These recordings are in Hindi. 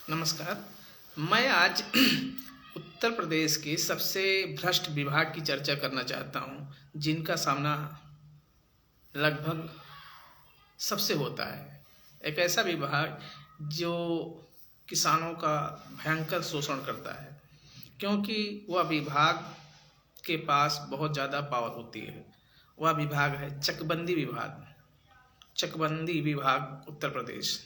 नमस्कार। मैं आज उत्तर प्रदेश के सबसे भ्रष्ट विभाग की चर्चा करना चाहता हूँ, जिनका सामना लगभग सबसे होता है। एक ऐसा विभाग जो किसानों का भयंकर शोषण करता है, क्योंकि वह विभाग के पास बहुत ज़्यादा पावर होती है। वह विभाग है चकबंदी विभाग। चकबंदी विभाग उत्तर प्रदेश।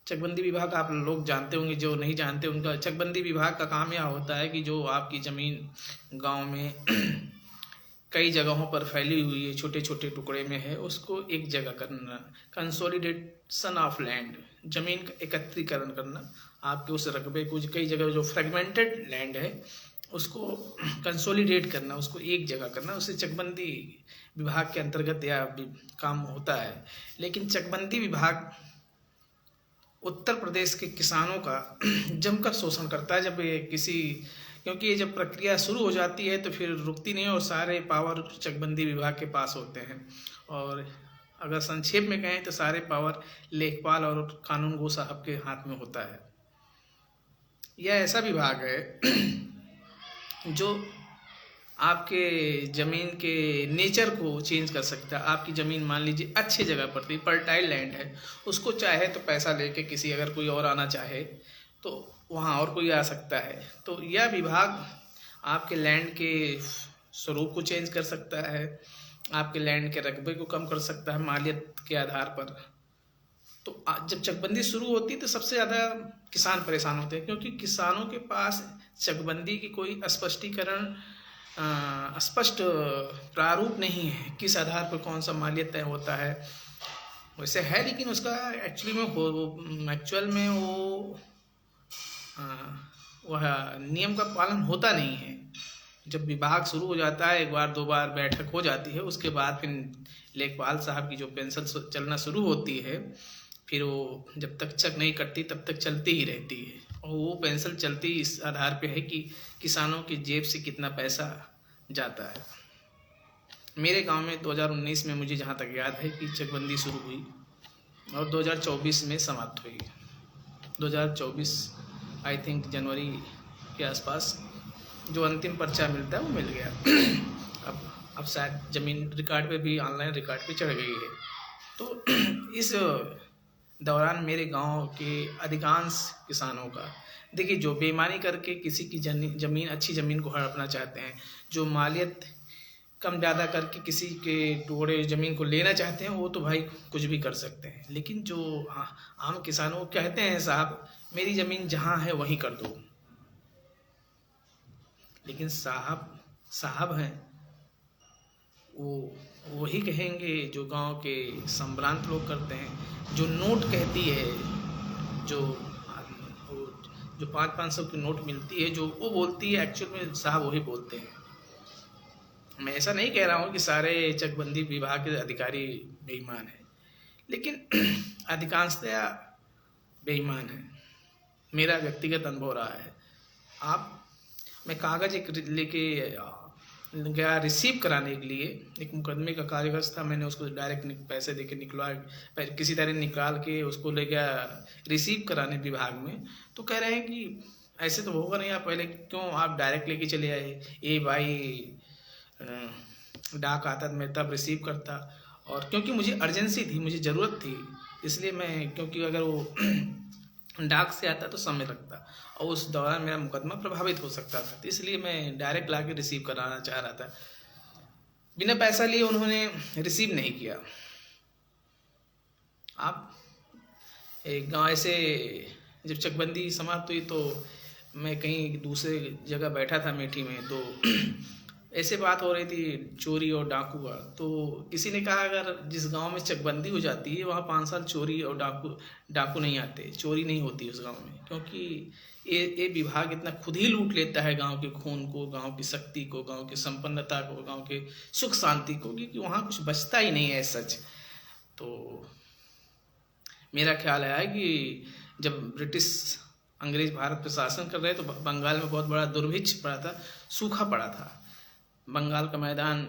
चकबंदी विभाग आप लोग जानते होंगे, जो नहीं जानते उनका चकबंदी विभाग का काम यह होता है कि जो आपकी ज़मीन गांव में कई जगहों पर फैली हुई है, छोटे छोटे टुकड़े में है, उसको एक जगह करना, कंसोलिडेशन ऑफ लैंड, ज़मीन का एकत्रीकरण करना। आपके उस रकबे को कई जगह जो फ्रेगमेंटेड लैंड है उसको कंसोलिडेट करना, उसको एक जगह करना, उसे चकबंदी विभाग के अंतर्गत यह काम होता है। लेकिन चकबंदी विभाग उत्तर प्रदेश के किसानों का जमकर शोषण करता है। जब ये क्योंकि ये जब प्रक्रिया शुरू हो जाती है तो फिर रुकती नहीं है और सारे पावर चकबंदी विभाग के पास होते हैं। और अगर संक्षेप में कहें तो सारे पावर लेखपाल और कानून गो साहब के हाथ में होता है। यह ऐसा विभाग है जो आपके ज़मीन के नेचर को चेंज कर सकता है। आपकी ज़मीन मान लीजिए अच्छी जगह पर थी, फर्टाइल लैंड है, उसको चाहे तो पैसा लेके किसी अगर कोई और आना चाहे तो वहाँ और कोई आ सकता है। तो यह विभाग आपके लैंड के स्वरूप को चेंज कर सकता है, आपके लैंड के रकबे को कम कर सकता है मालियत के आधार पर। तो जब चकबंदी शुरू होती है तो सबसे ज़्यादा किसान परेशान होते हैं, क्योंकि किसानों के पास चकबंदी की कोई स्पष्टीकरण स्पष्ट प्रारूप नहीं है, किस आधार पर कौन सा माल्य तय होता है। वैसे है लेकिन उसका एक्चुअल में वो वह नियम का पालन होता नहीं है। जब विभाग शुरू हो जाता है, एक बार दो बार बैठक हो जाती है, उसके बाद फिर लेखपाल साहब की जो पेंशन चलना शुरू होती है, फिर वो जब तक चेक नहीं कटती तब तक चलती ही रहती है। और वो पेंशन चलती इस आधार पे है कि किसानों की जेब से कितना पैसा जाता है। मेरे गांव में 2019 में मुझे जहाँ तक याद है कि चकबंदी शुरू हुई और 2024 में समाप्त हुई। 2024 आई थिंक जनवरी के आसपास जो अंतिम पर्चा मिलता है वो मिल गया। अब शायद ज़मीन रिकॉर्ड पे भी, ऑनलाइन रिकॉर्ड पे चढ़ गई है। तो इस दौरान मेरे गांव के अधिकांश किसानों का, देखिए, जो बेईमानी करके किसी की ज़मीन, अच्छी ज़मीन को हड़पना चाहते हैं, जो मालियत कम ज़्यादा करके किसी के टुकड़े ज़मीन को लेना चाहते हैं, वो तो भाई कुछ भी कर सकते हैं। लेकिन जो आम किसानों को कहते हैं साहब मेरी ज़मीन जहाँ है वहीं कर दो, लेकिन साहब हैं वो वही कहेंगे जो गांव के संभ्रांत लोग करते हैं। जो नोट कहती है, जो 500 की नोट मिलती है, जो वो बोलती है, एक्चुअल में साहब वही बोलते हैं। मैं ऐसा नहीं कह रहा हूँ कि सारे चकबंदी विभाग के अधिकारी बेईमान हैं, लेकिन अधिकांशतया बेईमान है। मेरा व्यक्तिगत अनुभव रहा है। मैं कागज़ एक लेके गया रिसीव कराने के लिए, एक मुकदमे का कागज़ था, मैंने उसको डायरेक्ट पैसे दे के किसी तरह निकाल के उसको ले गया रिसीव कराने विभाग में। तो कह रहे हैं कि ऐसे तो होगा नहीं, आप पहले क्यों आप डायरेक्ट लेके चले आए। ये भाई डाक आता तो मैं तब रिसीव करता, और क्योंकि मुझे अर्जेंसी थी, मुझे ज़रूरत थी, इसलिए मैं, क्योंकि अगर वो डाक से आता तो समय लगता और उस दौरान मेरा मुकदमा प्रभावित हो सकता था, तो इसलिए मैं डायरेक्ट लाके रिसीव कराना चाह रहा था। बिना पैसा लिए उन्होंने रिसीव नहीं किया। आप एक गाँव ऐसे, जब चकबंदी समाप्त हुई तो मैं कहीं दूसरे जगह बैठा था मेठी में, तो ऐसे बात हो रही थी चोरी और डाकू का। तो किसी ने कहा अगर जिस गांव में चकबंदी हो जाती है वहाँ 5 साल चोरी और डाकू नहीं आते, चोरी नहीं होती उस गांव में, क्योंकि ये विभाग इतना खुद ही लूट लेता है गांव के खून को, गांव की शक्ति को, गांव की संपन्नता को, गांव के सुख शांति को, क्योंकि वहाँ कुछ बचता ही नहीं है सच। तो मेरा ख्याल है कि जब ब्रिटिश अंग्रेज भारत पर शासन कर रहे तो बंगाल में बहुत बड़ा दुर्भिक्ष पड़ा था, सूखा पड़ा था। बंगाल का मैदान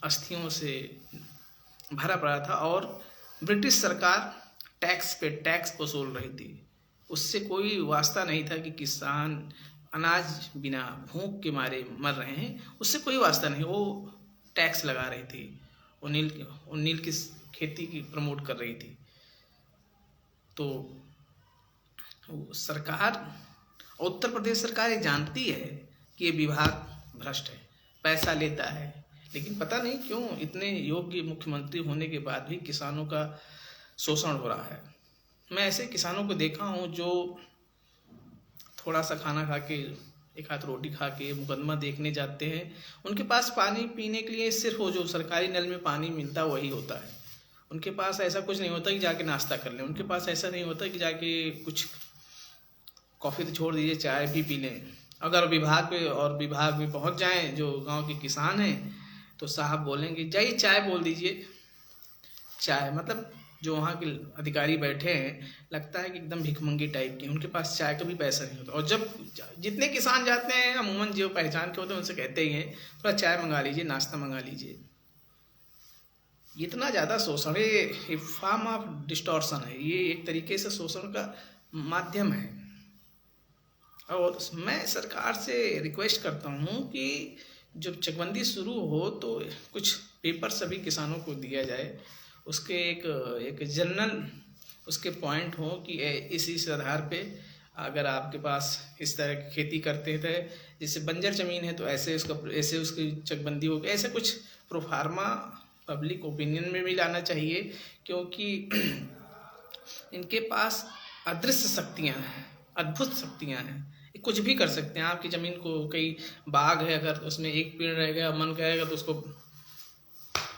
अस्थियों से भरा पड़ा था और ब्रिटिश सरकार टैक्स पे टैक्स वसूल रही थी। उससे कोई वास्ता नहीं था कि किसान अनाज बिना भूख के मारे मर रहे हैं, उससे कोई वास्ता नहीं। वो टैक्स लगा रही थी, वो नील की खेती की प्रमोट कर रही थी। तो सरकार, उत्तर प्रदेश सरकार ये जानती है कि ये विभाग भ्रष्ट है, पैसा लेता है, लेकिन पता नहीं क्यों इतने योग्य मुख्यमंत्री होने के बाद भी किसानों का शोषण हो रहा है। मैं ऐसे किसानों को देखा हूँ जो थोड़ा सा खाना खा के, एक हाथ रोटी खा के मुकदमा देखने जाते हैं, उनके पास पानी पीने के लिए सिर्फ वो जो सरकारी नल में पानी मिलता है वही होता है। उनके पास ऐसा कुछ नहीं होता कि जाके नाश्ता कर लें, उनके पास ऐसा नहीं होता कि जाके कुछ, कॉफ़ी तो छोड़ दीजिए, चाय भी पी लें। अगर विभाग में पहुंच जाएं जो गांव के किसान हैं, तो साहब बोलेंगे जाइए चाय बोल दीजिए। चाय मतलब जो वहाँ के अधिकारी बैठे हैं, लगता है कि एकदम भिखमंगी टाइप के, उनके पास चाय का भी पैसा नहीं होता। और जब जितने किसान जाते हैं, अमूमन जो पहचान के होते हैं उनसे कहते ही हैं थोड़ा चाय मंगा लीजिए, नाश्ता मंगा लीजिए। इतना ज़्यादा शोषण है, ये फॉर्म ऑफ डिस्टॉर्शन है, ये एक तरीके से शोषण का माध्यम है। और मैं सरकार से रिक्वेस्ट करता हूँ कि जब चकबंदी शुरू हो तो कुछ पेपर सभी किसानों को दिया जाए, उसके एक जनरल उसके पॉइंट हो कि इस आधार पे अगर आपके पास इस तरह की खेती करते थे, जैसे बंजर ज़मीन है तो ऐसे उसकी चकबंदी हो, ऐसे कुछ प्रोफार्मा पब्लिक ओपिनियन में भी लाना चाहिए, क्योंकि इनके पास अदृश्य शक्तियाँ हैं, अद्भुत शक्तियाँ हैं, कुछ भी कर सकते हैं। आपकी ज़मीन को, कई बाग है, अगर उसमें एक पेड़ रह गया, मन कहेगा तो उसको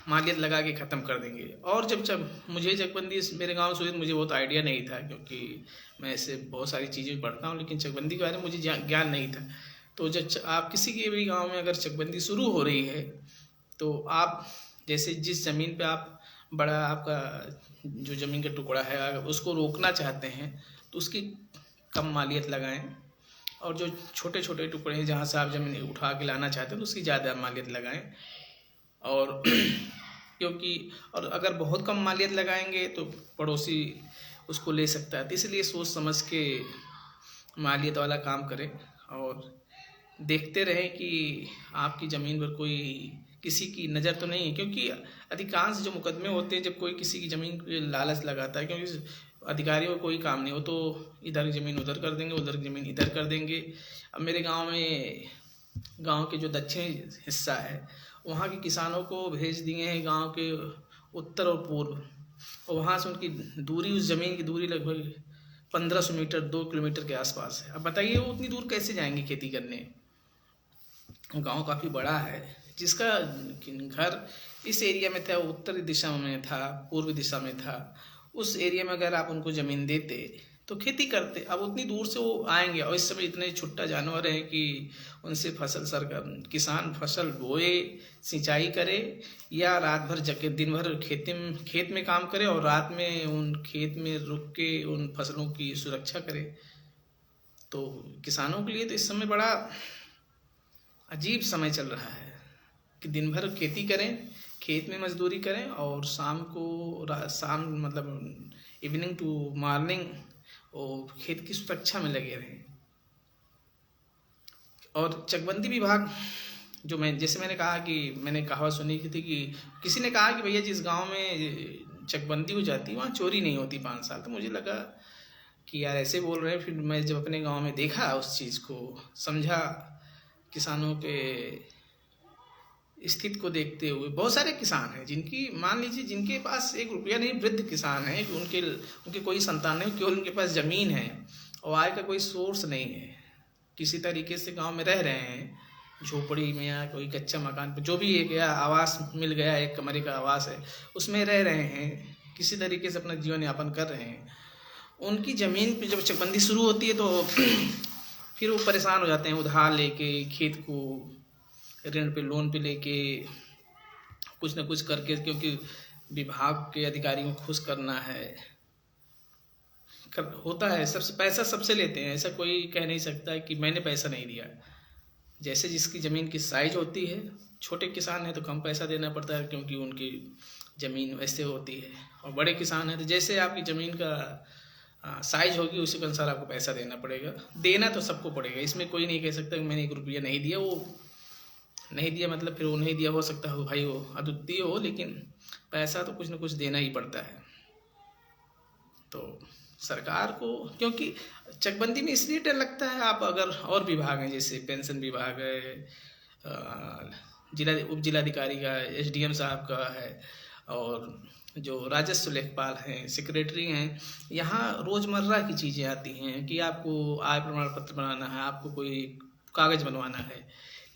मालियत लगा के ख़त्म कर देंगे। और जब मुझे चकबंदी मेरे गांव से हुई, मुझे बहुत आइडिया नहीं था, क्योंकि मैं ऐसे बहुत सारी चीज़ें पढ़ता हूँ, लेकिन चकबंदी के बारे में मुझे ज्ञान नहीं था। तो जब आप किसी के भी गांव में अगर चकबंदी शुरू हो रही है, तो आप जैसे जिस ज़मीन पे आप बड़ा आपका जो ज़मीन का टुकड़ा है, अगर उसको रोकना चाहते हैं तो उसकी कम मालियत लगाएं, और जो छोटे छोटे टुकड़े हैं जहाँ से आप ज़मीन उठा के लाना चाहते हैं तो उसकी ज़्यादा मालियत लगाएं। और क्योंकि और अगर बहुत कम मालियत लगाएंगे तो पड़ोसी उसको ले सकता है, तो इसलिए सोच समझ के मालियत वाला काम करें, और देखते रहें कि आपकी ज़मीन पर कोई किसी की नज़र तो नहीं है। क्योंकि अधिकांश जो मुकदमे होते हैं, जब कोई किसी की ज़मीन पे लालच लगाता है, क्योंकि अधिकारियों को कोई काम नहीं हो, तो इधर ज़मीन उधर कर देंगे, उधर ज़मीन इधर कर देंगे। अब मेरे गांव के जो दक्षिण हिस्सा है, वहाँ के किसानों को भेज दिए हैं गांव के उत्तर और पूर्व, और वहाँ से उनकी दूरी, उस ज़मीन की दूरी लगभग 1500 मीटर, 2 किलोमीटर के आसपास है। अब बताइए वो उतनी दूर कैसे जाएंगे खेती करने। गांव काफ़ी बड़ा है, जिसका घर इस एरिया में था, उत्तरी दिशा में था, पूर्व दिशा में था, उस एरिया में अगर आप उनको ज़मीन देते तो खेती करते। अब उतनी दूर से वो आएंगे, और इस समय इतने छुट्टा जानवर हैं कि उनसे किसान फसल बोए, सिंचाई करे, या रात भर जगह दिन भर खेत में काम करे, और रात में उन खेत में रुक के उन फसलों की सुरक्षा करे। तो किसानों के लिए तो इस समय बड़ा अजीब समय चल रहा है कि दिन भर खेती करें, खेत में मजदूरी करें, और शाम मतलब इवनिंग टू मॉर्निंग और खेत की सुरक्षा में लगे रहें। और चकबंदी विभाग जो जैसे मैंने कहा कि मैंने कहावत सुनी थी कि किसी ने कहा कि भैया जिस गांव में चकबंदी हो जाती है वहाँ चोरी नहीं होती 5 साल। तो मुझे लगा कि यार ऐसे बोल रहे हैं। फिर मैं जब अपने गांव में देखा, उस चीज़ को समझा, किसानों के स्थिति को देखते हुए, बहुत सारे किसान हैं जिनकी, मान लीजिए जिनके पास 1 रुपया नहीं, वृद्ध किसान हैं, उनके कोई संतान नहीं, केवल उनके पास ज़मीन है और आय का कोई सोर्स नहीं है, किसी तरीके से गांव में रह रहे हैं, झोपड़ी में या कोई कच्चा मकान पर, जो भी एक या आवास मिल गया, एक कमरे का आवास है, उसमें रह रहे हैं, किसी तरीके से अपना जीवन यापन कर रहे हैं। उनकी ज़मीन पे जब चकबंदी शुरू होती है तो फिर वो परेशान हो जाते हैं, उधार लेके, खेत को ऋण पे, लोन पे लेके, कुछ न कुछ करके, क्योंकि विभाग के अधिकारियों को खुश करना है, होता है। सबसे पैसा सबसे लेते हैं, ऐसा कोई कह नहीं सकता है कि मैंने पैसा नहीं दिया। जैसे जिसकी ज़मीन की साइज होती है, छोटे किसान हैं तो कम पैसा देना पड़ता है क्योंकि उनकी ज़मीन वैसे होती है, और बड़े किसान हैं तो जैसे आपकी ज़मीन का साइज होगी उसी के अनुसार आपको पैसा देना पड़ेगा। देना तो सबको पड़ेगा, इसमें कोई नहीं कह सकता कि मैंने 1 रुपया नहीं दिया। वो नहीं दिया मतलब फिर वो नहीं दिया, हो सकता हो भाई वो अद्वितीय हो, लेकिन पैसा तो कुछ ना कुछ देना ही पड़ता है। तो सरकार को, क्योंकि चकबंदी में इसलिए डर लगता है, आप अगर और विभाग हैं जैसे पेंशन विभाग है, जिला उप जिलाधिकारी का, एसडीएम साहब का है, और जो राजस्व लेखपाल हैं, सेक्रेटरी हैं, यहाँ रोज़मर्रा की चीज़ें आती हैं कि आपको आय प्रमाण पत्र बनाना है, आपको कोई कागज़ बनवाना है।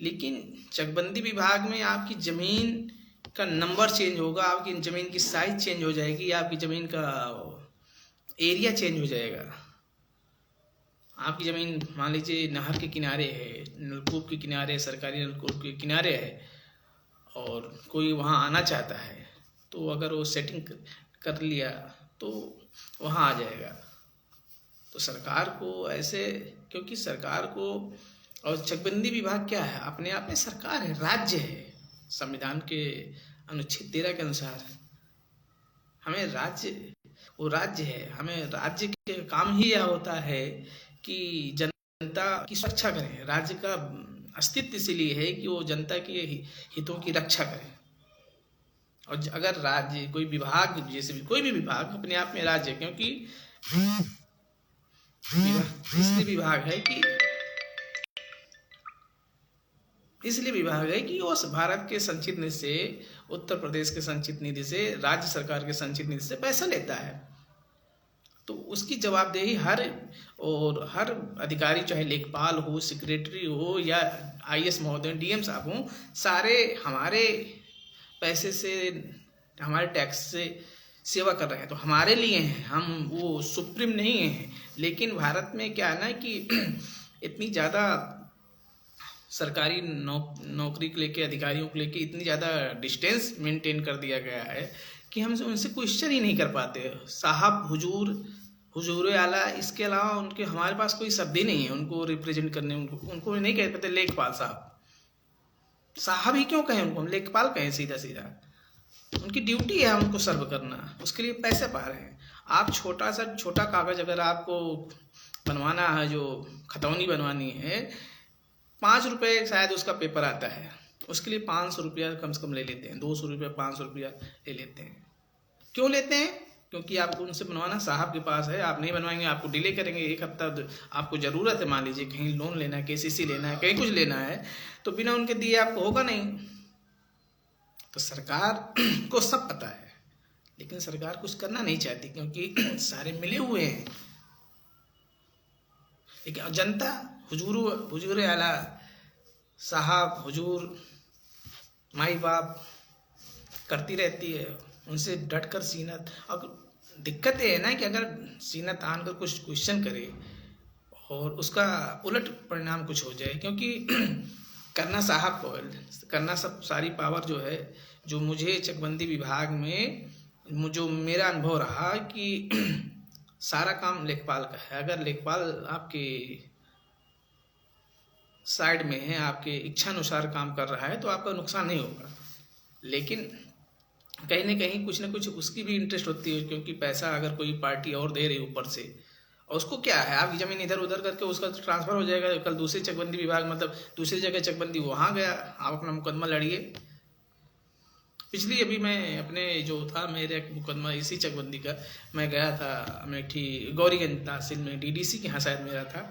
लेकिन चकबंदी विभाग में आपकी ज़मीन का नंबर चेंज होगा, आपकी ज़मीन की साइज चेंज हो जाएगी, आपकी ज़मीन का एरिया चेंज हो जाएगा। आपकी ज़मीन मान लीजिए नहर के किनारे है, नलकूप के किनारे, सरकारी नलकूप के किनारे है, और कोई वहाँ आना चाहता है, तो अगर वो सेटिंग कर लिया तो वहाँ आ जाएगा। तो सरकार को ऐसे, क्योंकि सरकार को, और चकबंदी विभाग क्या है, अपने आप में सरकार है, राज्य है। संविधान के अनुच्छेद 13 के अनुसार हमें राज्य, वो राज्य है, हमें राज्य के काम ही यह होता है कि जनता की सुरक्षा करें। राज्य का अस्तित्व इसीलिए है कि वो जनता के हितों की रक्षा करें। और अगर राज्य कोई विभाग, जैसे भी कोई भी विभाग अपने आप में राज्य है, क्योंकि इसलिए विभाग है कि वो भारत के संचित निधि से, उत्तर प्रदेश के संचित निधि से, राज्य सरकार के संचित निधि से पैसा लेता है। तो उसकी जवाबदेही हर अधिकारी, चाहे लेखपाल हो, सेक्रेटरी हो, या आईएएस महोदय, डीएम साहब हो, सारे हमारे पैसे से, हमारे टैक्स से सेवा कर रहे हैं। तो हमारे लिए हैं, हम वो सुप्रीम नहीं हैं। लेकिन भारत में क्या है ना कि इतनी ज़्यादा सरकारी नौकरी को लेके, अधिकारियों को लेके इतनी ज़्यादा डिस्टेंस मेंटेन कर दिया गया है कि हम उनसे क्वेश्चन ही नहीं कर पाते। साहब, हुजूर आला, इसके अलावा उनके हमारे पास कोई शब्द ही नहीं है उनको रिप्रेजेंट करने। उनको नहीं कह पाते लेखपाल साहब। साहब ही क्यों कहें उनको, हम लेखपाल कहें सीधा सीधा। उनकी ड्यूटी है उनको सर्व करना, उसके लिए पैसे पा रहे हैं। आप छोटा कागज़ अगर आपको बनवाना है, जो खतौनी बनवानी है, 5 रुपये शायद उसका पेपर आता है, उसके लिए 500 रुपया कम से कम ले लेते हैं, 200 रुपया, 500 रुपया ले लेते हैं। क्यों लेते हैं? क्योंकि आपको उनसे बनवाना साहब के पास है, आप नहीं बनवाएंगे, आपको डिले करेंगे 1 हफ्ता। आपको ज़रूरत है, मान लीजिए कहीं लोन लेना है, केसीसी लेना है, कहीं कुछ लेना है, तो बिना उनके दिए आपको होगा नहीं। तो सरकार को सब पता है, लेकिन सरकार कुछ करना नहीं चाहती, क्योंकि सारे मिले हुए हैं। लेकिन जनता हुजूर आला, साहब, हुजूर, माई बाप करती रहती है, उनसे डट कर सीना। अब दिक्कत ये है ना कि अगर सीना तान कर कुछ क्वेश्चन करे और उसका उलट परिणाम कुछ हो जाए, क्योंकि करना साहब को, करना सब, सारी पावर जो है, जो मुझे चकबंदी विभाग में जो मेरा अनुभव रहा कि सारा काम लेखपाल का है। अगर लेखपाल आपके साइड में है, आपके इच्छानुसार काम कर रहा है, तो आपका नुकसान नहीं होगा। लेकिन कहीं ना कहीं कुछ ना कुछ उसकी भी इंटरेस्ट होती है, क्योंकि पैसा अगर कोई पार्टी और दे रही है ऊपर से, और उसको क्या है, आपकी ज़मीन इधर उधर करके उसका ट्रांसफ़र हो जाएगा। कल दूसरी चकबंदी विभाग, मतलब दूसरी जगह चकबंदी, वहाँ गया, आप अपना मुकदमा लड़िए। पिछली अभी मैं अपने जो था, मेरे एक मुकदमा इसी चकबंदी का, मैं गया था अमेठी गौरीगंज तहसील में, डीडीसी के यहाँ शायद मेरा था,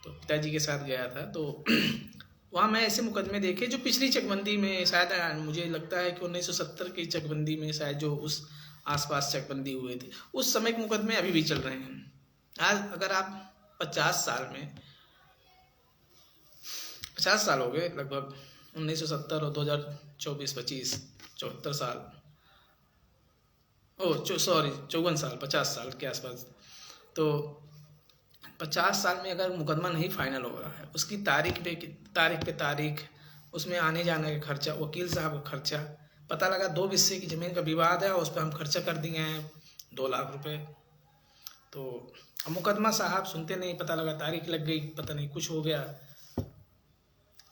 तो पिताजी के साथ गया था। तो वहाँ मैं ऐसे मुकदमे देखे जो पिछली चकबंदी में, शायद मुझे लगता है कि 1970 की चकबंदी में शायद जो उस आसपास चकबंदी हुए थे, उस समय के मुकदमे अभी भी चल रहे हैं। आज अगर आप 50 साल में, 50 साल हो गए लगभग, 1970 और 2024, 25, 74 साल, 54 साल, 50 साल के आसपास। तो 50 साल में अगर मुकदमा नहीं फाइनल हो रहा है, उसकी तारीख पे तारीख, उसमें आने जाने का खर्चा, वकील साहब का खर्चा, पता लगा 2 हिस्से की ज़मीन का विवाद है, उस पर हम खर्चा कर दिए हैं 2 लाख रुपए। तो अब मुकदमा साहब सुनते नहीं, पता लगा तारीख लग गई, पता नहीं कुछ हो गया।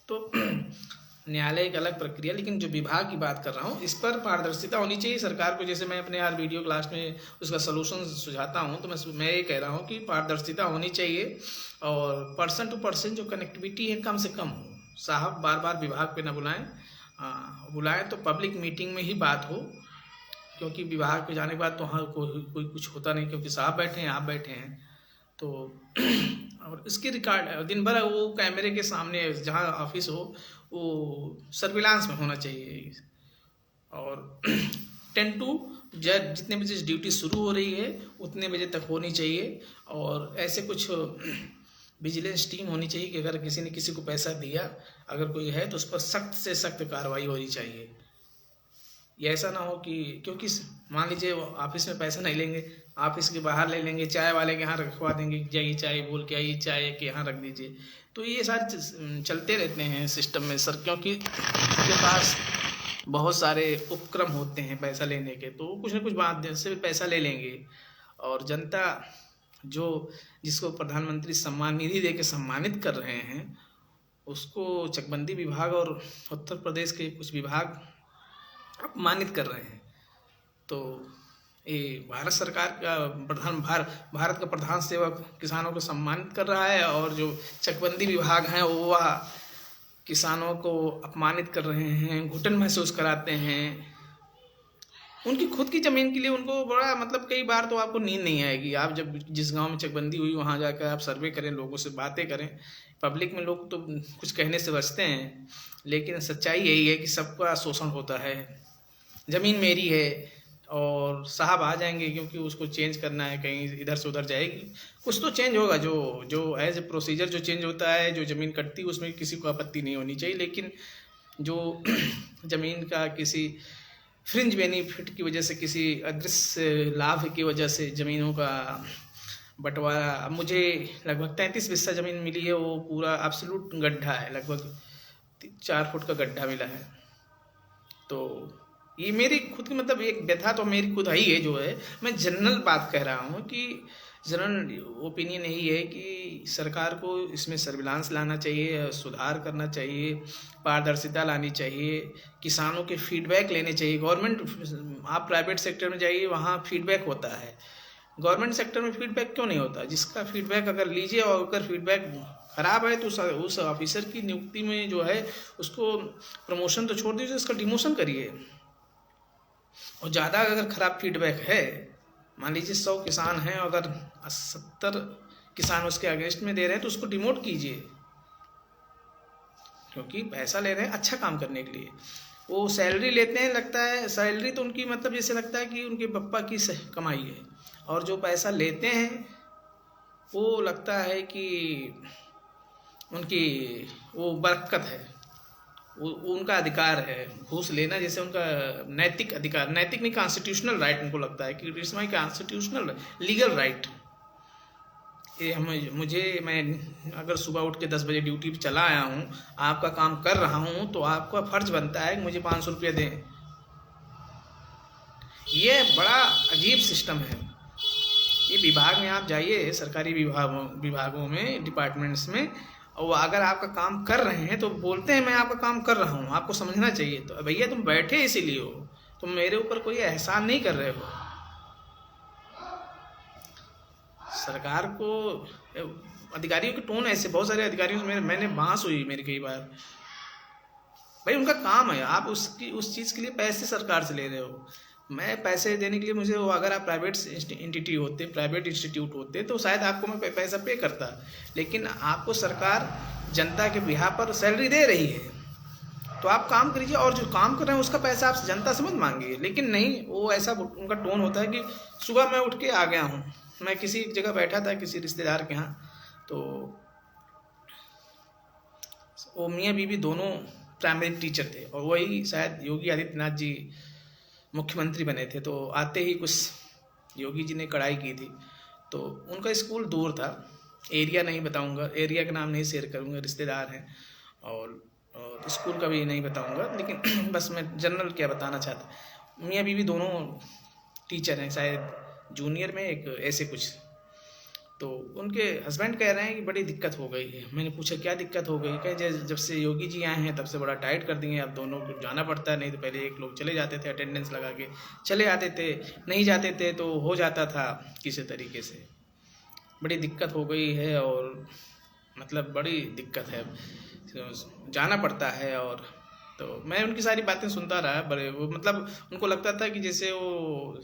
तो न्यायालय एक अलग प्रक्रिया, लेकिन जो विभाग की बात कर रहा हूँ इस पर पारदर्शिता होनी चाहिए सरकार को। जैसे मैं अपने हर वीडियो क्लास में उसका सलूशन सुझाता हूँ, तो मैं ये कह रहा हूँ कि पारदर्शिता होनी चाहिए और पर्सन टू पर्सन जो कनेक्टिविटी है कम से कम हो। साहब बार बार विभाग पे ना बुलाएं, बुलाएं तो पब्लिक मीटिंग में ही बात हो, क्योंकि विभाग पे जाने के बाद तो हाँ कोई कुछ होता नहीं, क्योंकि साहब बैठे हैं, आप बैठे हैं तो और इसकी रिकॉर्ड दिन भर वो कैमरे के सामने जहाँ ऑफिस हो वो सर्विलांस में होना चाहिए। और 10 to जितने बजे ड्यूटी शुरू हो रही है उतने बजे तक होनी चाहिए। और ऐसे कुछ विजिलेंस टीम होनी चाहिए कि अगर किसी ने किसी को पैसा दिया अगर कोई है तो उस पर सख्त से सख्त कार्रवाई होनी चाहिए। ये ऐसा ना हो कि क्योंकि मान लीजिए ऑफिस में पैसा नहीं लेंगे, ऑफिस के बाहर ले लेंगे, चाय वाले के यहाँ रखवा देंगे, जाइए चाय बोल के आइए, चाय के यहाँ रख दीजिए। तो ये सारे चलते रहते हैं सिस्टम में सर, क्योंकि उनके पास बहुत सारे उपक्रम होते हैं पैसा लेने के, तो कुछ ना कुछ बात से पैसा ले लेंगे। और जनता जिसको प्रधानमंत्री सम्मान निधि दे के सम्मानित कर रहे हैं उसको चकबंदी विभाग और उत्तर प्रदेश के कुछ विभाग अपमानित कर रहे हैं। तो ये भारत सरकार का भारत का प्रधान सेवक किसानों को सम्मानित कर रहा है और जो चकबंदी विभाग हैं वह किसानों को अपमानित कर रहे हैं, घुटन महसूस कराते हैं। उनकी खुद की ज़मीन के लिए उनको बड़ा मतलब कई बार तो आपको नींद नहीं आएगी। आप जब जिस गांव में चकबंदी हुई वहां जाकर आप सर्वे करें, लोगों से बातें करें। पब्लिक में लोग तो कुछ कहने से बचते हैं, लेकिन सच्चाई यही है कि सबका शोषण होता है। ज़मीन मेरी है और साहब आ जाएंगे क्योंकि उसको चेंज करना है, कहीं इधर से उधर जाएगी, कुछ तो चेंज होगा। जो एज ए प्रोसीजर जो चेंज होता है, जो ज़मीन कटती है उसमें किसी को आपत्ति नहीं होनी चाहिए। लेकिन जो ज़मीन का किसी फ्रिंज बेनिफिट की वजह से, किसी अदृश्य लाभ की वजह से ज़मीनों का बंटवारा, अब मुझे लगभग 33 बिस्सा ज़मीन मिली है, वो पूरा एब्सोल्यूट गड्ढा है, लगभग 4 फुट का गड्ढा मिला है। तो ये मेरी खुद की मतलब एक व्यथा तो मेरी खुद ही है, जो है मैं जनरल बात कह रहा हूँ कि जनरल ओपिनियन यही है कि सरकार को इसमें सर्विलांस लाना चाहिए, सुधार करना चाहिए, पारदर्शिता लानी चाहिए, किसानों के फीडबैक लेने चाहिए। गवर्नमेंट, आप प्राइवेट सेक्टर में जाइए वहाँ फीडबैक होता है, गवर्नमेंट सेक्टर में फीडबैक क्यों नहीं होता? जिसका फीडबैक अगर लीजिए और अगर फीडबैक खराब है तो उस ऑफिसर की नियुक्ति में जो है उसको प्रमोशन तो छोड़ दीजिए, उसका डिमोशन करिए। और ज़्यादा अगर ख़राब फीडबैक है, मान लीजिए 100 किसान हैं, अगर 70 किसान उसके अगेंस्ट में दे रहे हैं तो उसको डिमोट कीजिए, क्योंकि पैसा ले रहे हैं अच्छा काम करने के लिए। वो सैलरी लेते हैं, लगता है सैलरी तो उनकी मतलब जैसे लगता है कि उनके पप्पा की कमाई है, और जो पैसा लेते हैं वो लगता है कि उनकी वो बरकत है, वो उनका अधिकार है घूस लेना, जैसे उनका नैतिक अधिकार, नैतिक नहीं कॉन्स्टिट्यूशनल राइट उनको लगता है कि it's my constitutional legal right. ये मैं अगर सुबह उठ के 10 बजे ड्यूटी पे चला आया हूँ, आपका काम कर रहा हूँ, तो आपका फर्ज बनता है कि मुझे 500 रुपये दें। ये बड़ा अजीब सिस्टम है। ये विभाग में आप जाइए, सरकारी विभागों में, डिपार्टमेंट्स में, और अगर आपका काम कर रहे हैं तो बोलते हैं मैं आपका काम कर रहा हूँ, आपको समझना चाहिए। तो भैया तुम बैठे इसीलिए हो, तुम मेरे ऊपर कोई एहसान नहीं कर रहे हो। सरकार को अधिकारियों के टोन ऐसे, बहुत सारे अधिकारियों से मैंने बांस हुई मेरी कई बार। भाई उनका काम है, आप उस चीज़ के लिए पैसे सरकार से ले रहे हो। मैं पैसे देने के लिए मुझे अगर आप प्राइवेट इंस्टीट्यूट होते तो शायद आपको मैं पैसा पे करता, लेकिन आपको सरकार जनता के बिहार पर सैलरी दे रही है, तो आप काम करिए, और जो काम कर रहे हैं उसका पैसा आप जनता से मत मांगिए। लेकिन नहीं, वो ऐसा उनका टोन होता है कि सुबह मैं उठ के आ गया हूँ, मैं किसी जगह बैठा था किसी रिश्तेदार के यहाँ, तो वो मियाँ बीवी दोनों प्राइमरी टीचर थे, और वही शायद योगी आदित्यनाथ जी मुख्यमंत्री बने थे। तो आते ही कुछ योगी जी ने कड़ाई की थी, तो उनका स्कूल दूर था, एरिया नहीं बताऊंगा, एरिया का नाम नहीं शेयर करूंगा, रिश्तेदार हैं, और स्कूल का भी नहीं बताऊंगा, लेकिन बस मैं जनरल क्या बताना चाहता। मियाँ बीवी दोनों टीचर हैं, शायद जूनियर में एक ऐसे कुछ। तो उनके हस्बैंड कह रहे हैं कि बड़ी दिक्कत हो गई है। मैंने पूछा क्या दिक्कत हो गई? कहे जब से योगी जी आए हैं तब से बड़ा टाइट कर दिए, अब दोनों को जाना पड़ता है। नहीं तो पहले एक लोग चले जाते थे, अटेंडेंस लगा के चले आते थे, नहीं जाते थे तो हो जाता था किसी तरीके से। बड़ी दिक्कत हो गई है और मतलब बड़ी दिक्कत है, जाना पड़ता है। और तो मैं उनकी सारी बातें सुनता रहा। बड़े वो मतलब उनको लगता था कि जैसे वो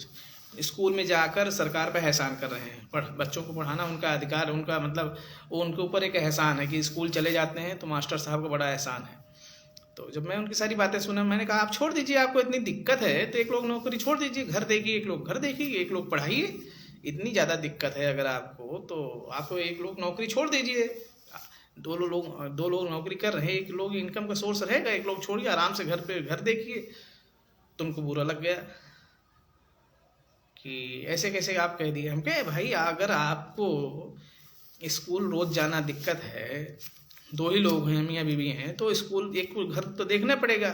स्कूल में जाकर सरकार पर एहसान कर रहे हैं। बच्चों को पढ़ाना उनका अधिकार, उनका मतलब वो उनके ऊपर एक एहसान है कि स्कूल चले जाते हैं तो मास्टर साहब का बड़ा एहसान है। तो जब मैं उनकी सारी बातें सुना, मैंने कहा आप छोड़ दीजिए, आपको इतनी दिक्कत है तो एक लोग नौकरी छोड़ दीजिए, घर देखिए, एक लोग घर देखिए, एक लोग पढ़ाइए। इतनी ज़्यादा दिक्कत है अगर आपको, तो आप एक लोग नौकरी छोड़ दीजिए। दो लोग नौकरी कर रहे हैं, एक लोग इनकम का सोर्स रहेगा, एक लोग छोड़िए, आराम से घर पे घर देखिए। तुमको बुरा लग गया कि ऐसे कैसे आप कह दिए। हम कहे भाई अगर आपको स्कूल रोज जाना दिक्कत है, दो ही लोग हैं, मियाँ बीवी हैं, तो स्कूल एक घर तो देखना पड़ेगा।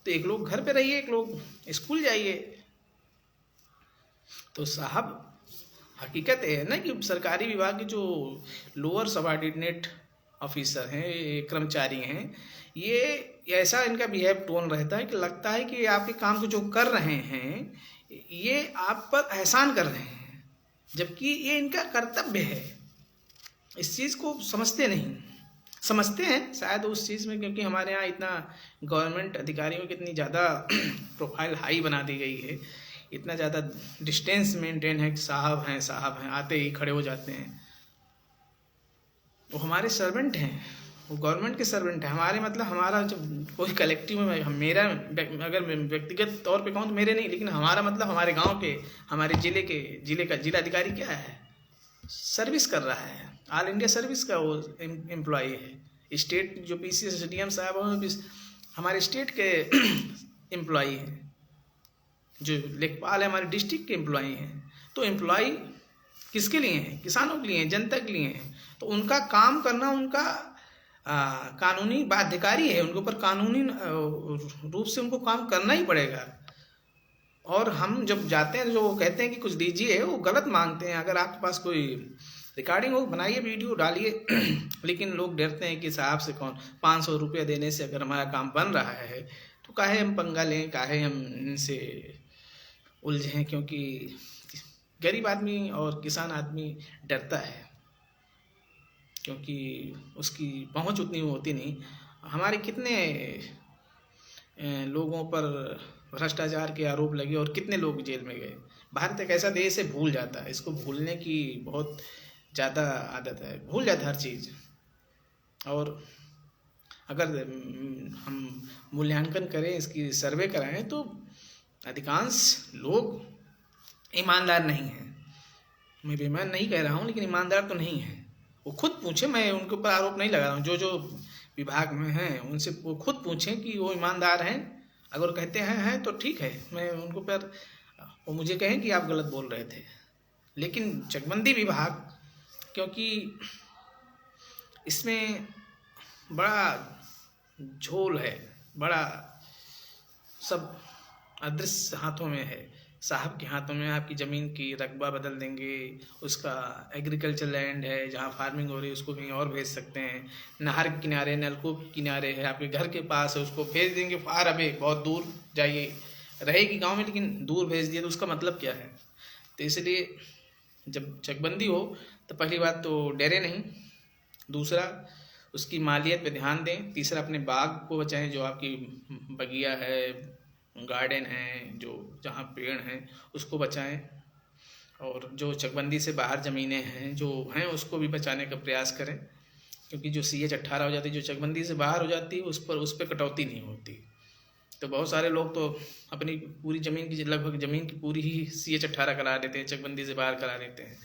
तो एक लोग घर पे रहिए, एक लोग स्कूल जाइए। तो साहब हकीकत है ना कि सरकारी विभाग के जो लोअर सबऑर्डिनेट ऑफिसर हैं, कर्मचारी हैं, ये ऐसा इनका बिहेव टोन रहता है कि लगता है कि आपके काम को जो कर रहे हैं ये आप पर एहसान कर रहे हैं, जबकि ये इनका कर्तव्य है। इस चीज़ को समझते नहीं, समझते हैं शायद उस चीज़ में, क्योंकि हमारे यहाँ इतना गवर्नमेंट अधिकारियों की इतनी ज़्यादा प्रोफाइल हाई बना दी गई है, इतना ज़्यादा डिस्टेंस मेंटेन है कि साहब हैं आते ही खड़े हो जाते हैं। वो हमारे सर्वेंट हैं, वो गवर्नमेंट के सर्वेंट हैं। हमारे मतलब हमारा जब कोई कलेक्टिव में मेरा अगर व्यक्तिगत तौर पे कहूँ तो मेरे नहीं, लेकिन हमारा मतलब हमारे गांव के, हमारे जिले का जिलाधिकारी क्या है, सर्विस कर रहा है, ऑल इंडिया सर्विस का वो एम्प्लॉई है। स्टेट जो पीसी डीएम साहब हैं हमारे स्टेट के एम्प्लॉई हैं, जो लेखपाल है हमारे डिस्ट्रिक्ट के एम्प्लॉई हैं। तो एम्प्लॉई किसके लिए हैं? किसानों के लिए हैं, जनता के लिए हैं। तो उनका काम करना उनका कानूनी बाध्यकारी है, उनके ऊपर कानूनी रूप से उनको काम करना ही पड़ेगा। और हम जब जाते हैं जो वो कहते हैं कि कुछ दीजिए, वो गलत मांगते हैं। अगर आपके पास कोई रिकॉर्डिंग हो बनाइए, वीडियो डालिए लेकिन लोग डरते हैं कि साहब से कौन 500 रुपये देने से अगर हमारा काम बन रहा है तो काहे हम पंगा लें, काहे हम इनसे उलझें। क्योंकि गरीब आदमी और किसान आदमी डरता है, क्योंकि उसकी पहुंच उतनी होती नहीं। हमारे कितने लोगों पर भ्रष्टाचार के आरोप लगे और कितने लोग जेल में गए। भारत एक ऐसा देश है, भूल जाता है, इसको भूलने की बहुत ज़्यादा आदत है, भूल जाता है हर चीज़। और अगर हम मूल्यांकन करें, इसकी सर्वे कराएं, तो अधिकांश लोग ईमानदार नहीं हैं। मैं बेईमान नहीं कह रहा हूँ, लेकिन ईमानदार तो नहीं है। वो खुद पूछे, मैं उनके ऊपर आरोप नहीं लगा रहा हूँ। जो विभाग में हैं उनसे वो खुद पूछें कि वो ईमानदार हैं। अगर कहते हैं तो ठीक है, मैं उनको पर वो मुझे कहें कि आप गलत बोल रहे थे। लेकिन चकबंदी विभाग, क्योंकि इसमें बड़ा झोल है, बड़ा सब अदृश्य हाथों में है। साहब के हाथों में आपकी ज़मीन की रकबा बदल देंगे, उसका एग्रीकल्चर लैंड है जहाँ फार्मिंग हो रही है उसको कहीं और भेज सकते हैं। नहर के किनारे, नलकूप के किनारे है, आपके घर के पास है, उसको भेज देंगे फार अबे, बहुत दूर जाइए। रहेगी गांव में लेकिन दूर भेज दिए तो उसका मतलब क्या है। तो इसलिए जब चकबंदी हो तो पहली बात तो डरे नहीं, दूसरा उसकी मालियत पे ध्यान दें, तीसरा अपने बाग को बचाएं, जो आपकी बगिया है, गार्डन है, जो जहाँ पेड़ हैं उसको बचाएं। और जो चकबंदी से बाहर ज़मीनें हैं जो हैं उसको भी बचाने का प्रयास करें, क्योंकि जो CH 18 हो जाती है, जो चकबंदी से बाहर हो जाती है, उस पर कटौती नहीं होती। तो बहुत सारे लोग तो अपनी पूरी ज़मीन की, लगभग ज़मीन की पूरी ही CH 18 करा देते हैं, चकबंदी से बाहर करा देते हैं।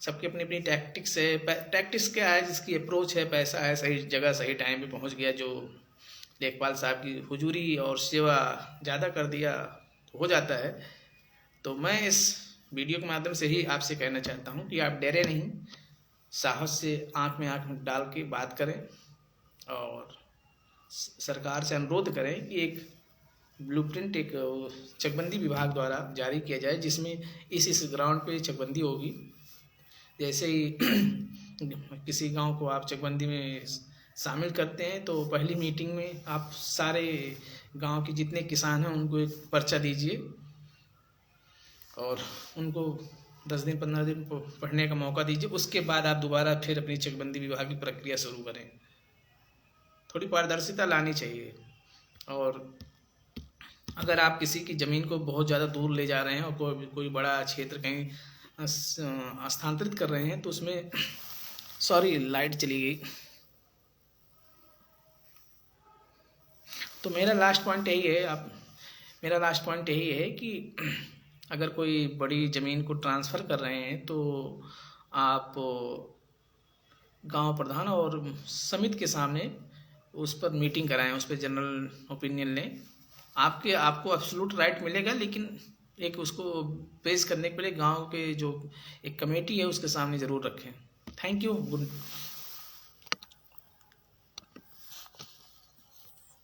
सबकी अपनी अपनी टैक्टिक्स है। टैक्टिक्स क्या है? जिसकी अप्रोच है, पैसा है, सही जगह सही टाइम पे पहुंच गया, जो लेखपाल साहब की हुजूरी और सेवा ज़्यादा कर दिया, तो हो जाता है। तो मैं इस वीडियो के माध्यम से ही आपसे कहना चाहता हूं कि आप डरे नहीं, साहस से आंख में आंख डाल के बात करें और सरकार से अनुरोध करें कि एक ब्लूप्रिंट, एक चकबंदी विभाग द्वारा जारी किया जाए, जिसमें इस ग्राउंड पे चकबंदी होगी, जैसे ही किसी गांव को आप चकबंदी में शामिल करते हैं तो पहली मीटिंग में आप सारे गांव के जितने किसान हैं उनको एक पर्चा दीजिए और उनको 10 दिन 15 दिन पढ़ने का मौका दीजिए। उसके बाद आप दोबारा फिर अपनी चकबंदी विवाह की प्रक्रिया शुरू करें। थोड़ी पारदर्शिता लानी चाहिए। और अगर आप किसी की ज़मीन को बहुत ज़्यादा दूर ले जा रहे हैं और कोई बड़ा क्षेत्र कहीं स्थानांतरित कर रहे हैं तो उसमें सॉरी लाइट चली गई। तो मेरा लास्ट पॉइंट यही है कि अगर कोई बड़ी ज़मीन को ट्रांसफ़र कर रहे हैं तो आप गांव प्रधान और समिति के सामने उस पर मीटिंग कराएं, उस पर जनरल ओपिनियन लें। आपको एब्सोल्यूट राइट मिलेगा, लेकिन एक उसको पेश करने के लिए गांव के जो एक कमेटी है उसके सामने ज़रूर रखें। Thank you. गुड।